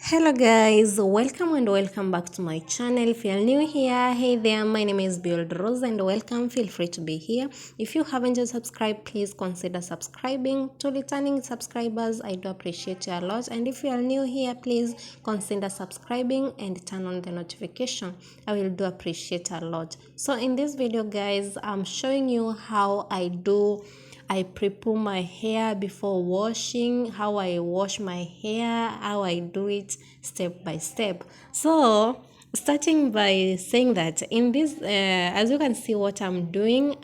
Hello guys, welcome and welcome back to my channel. If you're new here, hey there, my name is Build Rose and welcome. Feel free to be here. If you haven't just subscribed, please consider subscribing. To returning subscribers, I do appreciate you a lot, and if you are new here, please consider subscribing and turn on the notification. I will do appreciate a lot. So in this video guys, I'm showing you how I prepare my hair before washing, how I wash my hair, how I do it step by step. So starting by saying that in this, as you can see what I'm using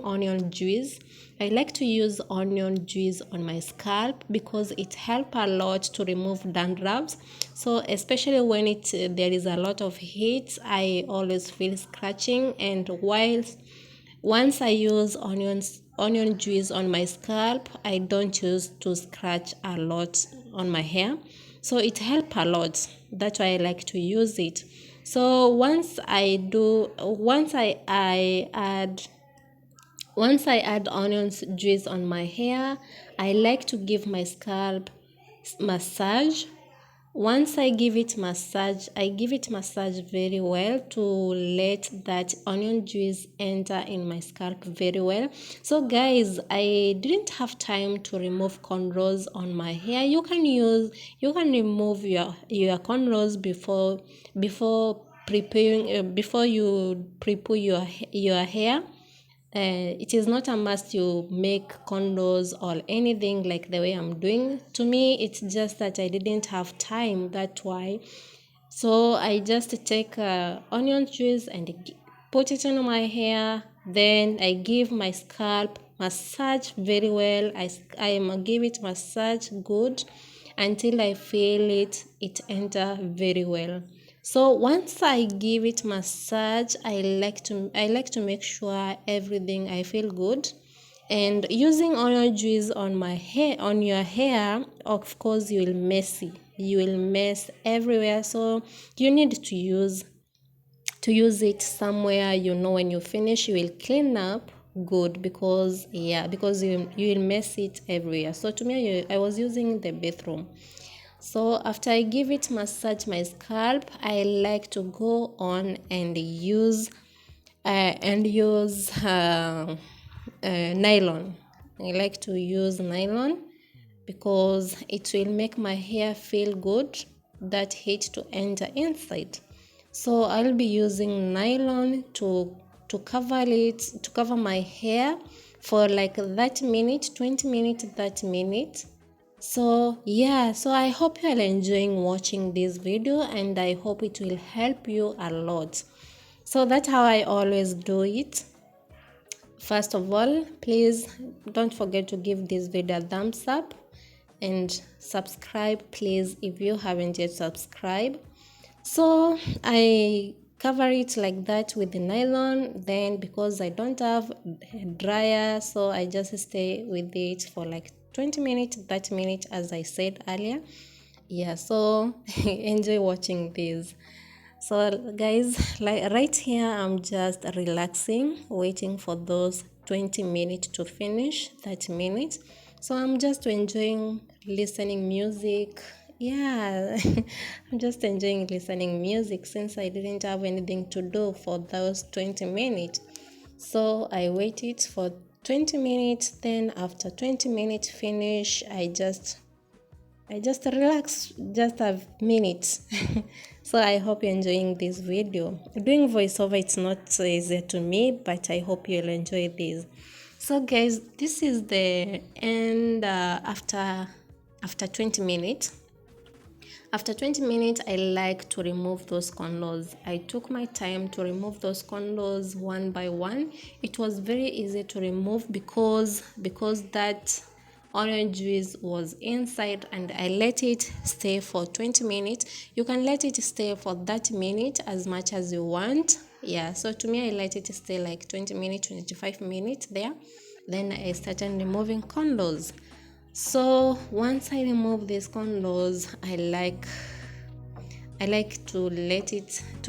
onion juice. I like to use onion juice on my scalp because it helps a lot to remove dandruffs. So especially when there is a lot of heat, I always feel scratching, and once I use onion juice on my scalp, I don't choose to scratch a lot on my hair. So it helps a lot. That's why I like to use it. So once I add onion juice on my hair, I like to give my scalp massage. Once I give it massage very well to let that onion juice enter in my scalp very well. So guys, I didn't have time to remove cornrows on my hair. You can remove your cornrows before preparing before you prepare your hair. It is not a must you make condos or anything like the way I'm doing. To me, it's just that I didn't have time, that's why. So I just take onion juice and put it on my hair. Then I give my scalp massage very well. I give it massage good until I feel it enter very well. So once I give it massage, I like to make sure everything I feel good. And using onion juice on your hair, of course you will mess everywhere. So you need to use it somewhere, when you finish you will clean up good, because you will mess it everywhere. So to me, I was using the bathroom. So after I give it massage my scalp, I like to go on and use nylon. I like to use nylon because it will make my hair feel good, that heat to enter inside. So I'll be using nylon to cover my hair for like 30 minutes, 20 minutes, 30 minutes. So I hope you are enjoying watching this video, and I hope it will help you a lot. So that's how I always do it. First of all, please don't forget to give this video a thumbs up and subscribe, please, if you haven't yet subscribed. So I cover it like that with the nylon. Then because I don't have a dryer, so I just stay with it for like 20 minutes, 30 minutes, as I said earlier. So enjoy watching this. So guys, like right here, I'm just relaxing, waiting for those 20 minutes to finish, 30 minutes. So I'm just enjoying listening music. I'm just enjoying listening music since I didn't have anything to do for those 20 minutes. So I waited for 20 minutes. Then after 20 minutes finish, I just relax just a minute. So I hope you're enjoying this video. Doing voiceover, it's not easy to me, but I hope you'll enjoy this. So guys, this is the end. After 20 minutes. After 20 minutes, I like to remove those condos. I took my time to remove those condos one by one. It was very easy to remove because that orange juice was inside, and I let it stay for 20 minutes. You can let it stay for 30 minutes as much as you want. So to me, I let it stay like 20 minutes, 25 minutes there. Then I started removing condos. So once I remove these condos, I like to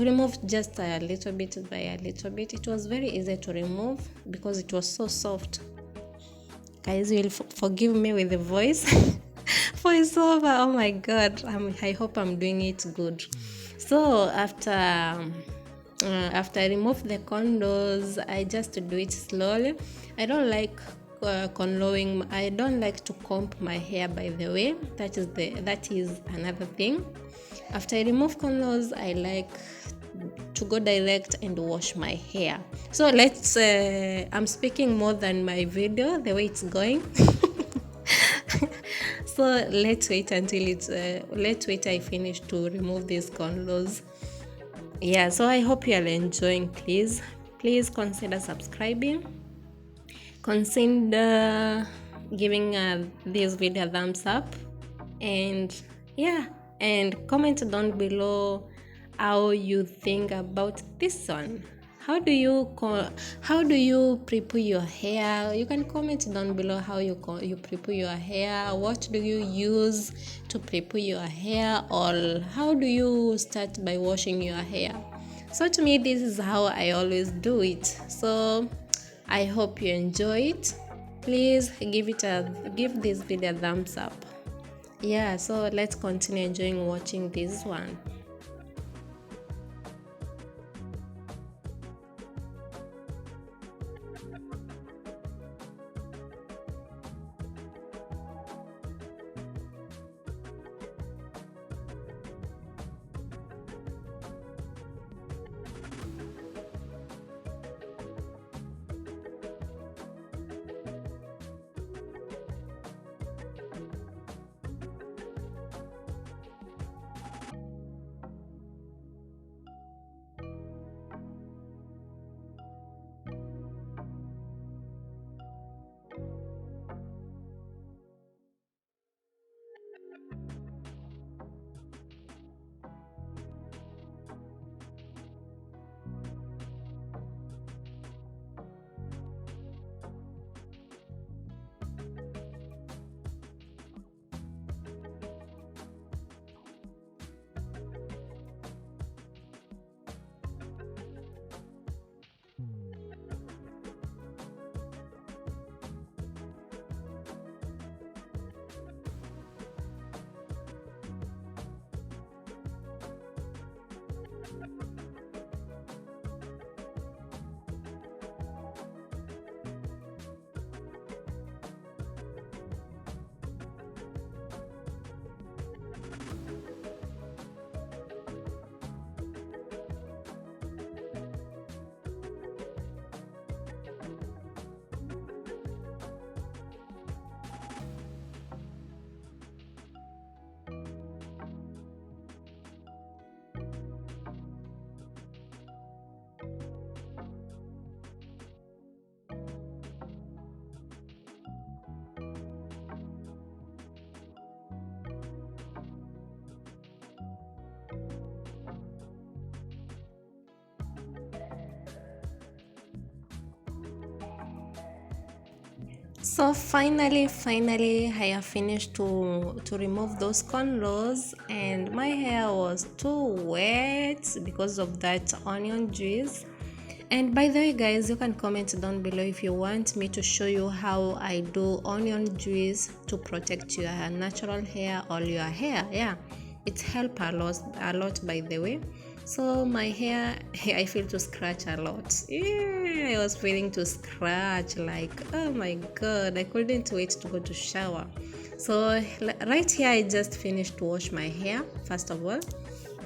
remove just a little bit by a little bit. It was very easy to remove because it was so soft. Guys, you will forgive me with the voice. voiceover. Oh my god, I hope I'm doing it good. So after I remove the condoms, I just do it slowly. I don't like conlowing. I don't like to comb my hair, by the way. That is another thing. After I remove condoms, I like to go direct and wash my hair. So I'm speaking more than my video, the way it's going. So let's wait until I finish to remove these condoms. Yeah, so I hope you are enjoying. Please consider subscribing, consider giving this video a thumbs up, and yeah, and comment down below how you think about this one. How do you prepare your hair? You can comment down below how you prepare your hair. What do you use to prepare your hair, or how do you start by washing your hair? So to me, this is how I always do it. So I hope you enjoy it. Please give this video a thumbs up. Yeah, so let's continue enjoying watching this one. So finally, I have finished to remove those condoms, and my hair was too wet because of that onion juice. And by the way, guys, you can comment down below if you want me to show you how I do onion juice to protect your natural hair or your hair. Yeah, it helps a lot, by the way. So my hair, I feel to scratch a lot. Yeah, I was feeling to scratch, like, oh my god, I couldn't wait to go to shower. So right here, I just finished to wash my hair, first of all.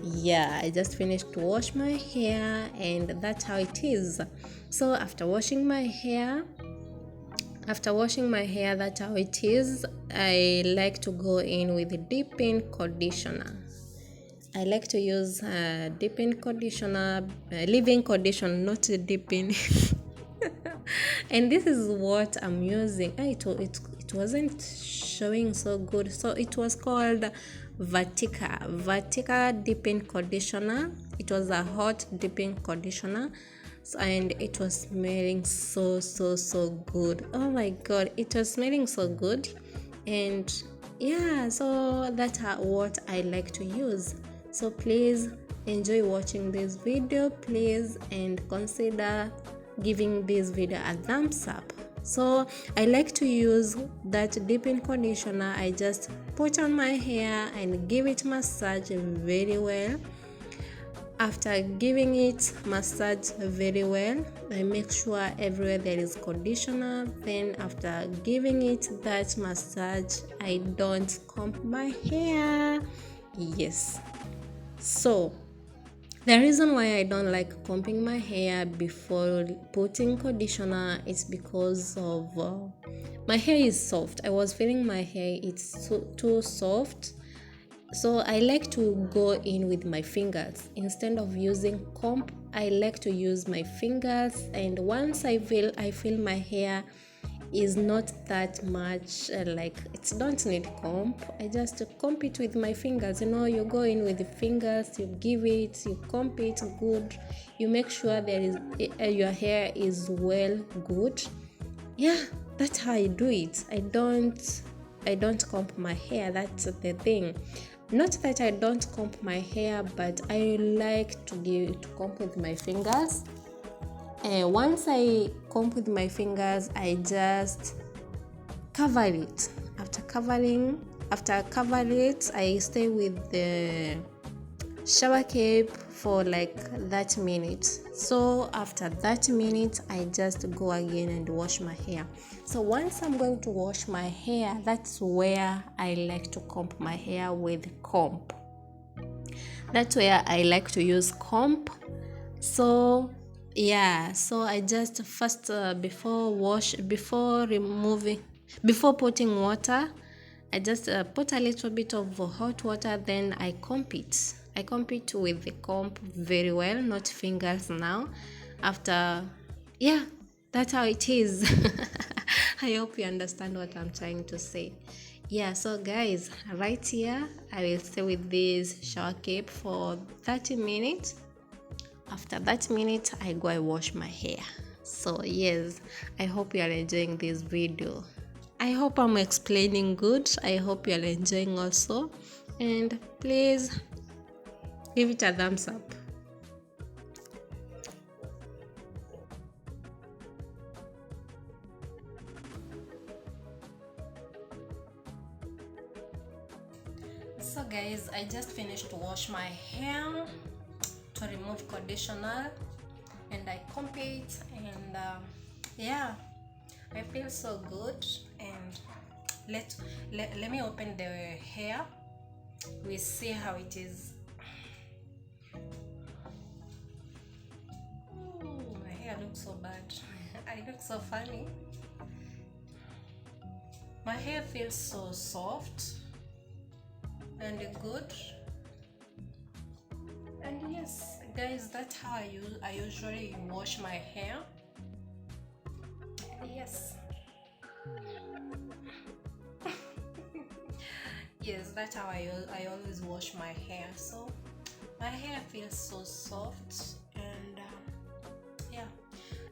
Yeah, I just finished to wash my hair, and that's how it is. So after washing my hair, that's how it is. I like to go in with a deep-in conditioner. I like to use deep-in conditioner, leave-in conditioner, not deep-in. And this is what I'm using. It wasn't showing so good, so it was called Vatica deep-in conditioner. It was a hot deep-in conditioner, and it was smelling so good. Oh my god, it was smelling so good. And yeah, so that's what I like to use. So please enjoy watching this video, please, and consider giving this video a thumbs up. So I like to use that deep-in conditioner. I just put on my hair and give it massage very well. After giving it massage very well, I make sure everywhere there is conditioner. Then after giving it that massage, I don't comb my hair. Yes. So the reason why I don't like combing my hair before putting conditioner is because of my hair is soft. I was feeling my hair it's too soft, so I like to go in with my fingers instead of using comb. I like to use my fingers, and once I feel my hair is not that much like it don't need comb, I just comb it with my fingers. You go in with the fingers, you give it, you comb it good, you make sure there is your hair is well good. Yeah, that's how I do it. I don't comb my hair. That's the thing. Not that I don't comb my hair, but I like to comb with my fingers. Once I comb with my fingers, I just cover it. After covering it, I stay with the shower cape for like that minute. So after that minute, I just go again and wash my hair. So once I'm going to wash my hair, that's where I like to comb my hair with comb. That's where I like to use comb. So yeah, so I just first before putting water, I just put a little bit of hot water, then I comb it. I comb it with the comb very well, not fingers now. After, yeah, that's how it is. I hope you understand what I'm trying to say. Yeah, so guys, right here, I will stay with this shower cape for 30 minutes. After that minute, I go and wash my hair. So yes, I hope you are enjoying this video. I hope I'm explaining good. I hope you are enjoying also. And please give it a thumbs up. So guys, I just finished to wash my hair to remove conditioner, and I comb it, and yeah, I feel so good. And let me open the hair. We see how it is. Ooh, my hair looks so bad. I look so funny. My hair feels so soft and good. And yes guys, that's how I usually wash my hair. Yes. Yes, that's how I always wash my hair. So my hair feels so soft, and yeah.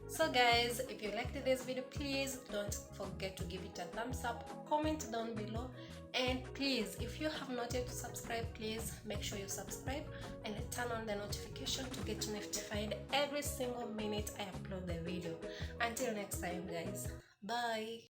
So guys, if you liked this video, please don't forget to give it a thumbs up, comment down below, and please, if you have not yet subscribed, please make sure you subscribe and turn on the notification to get notified every single minute I upload the video. Until next time guys, bye.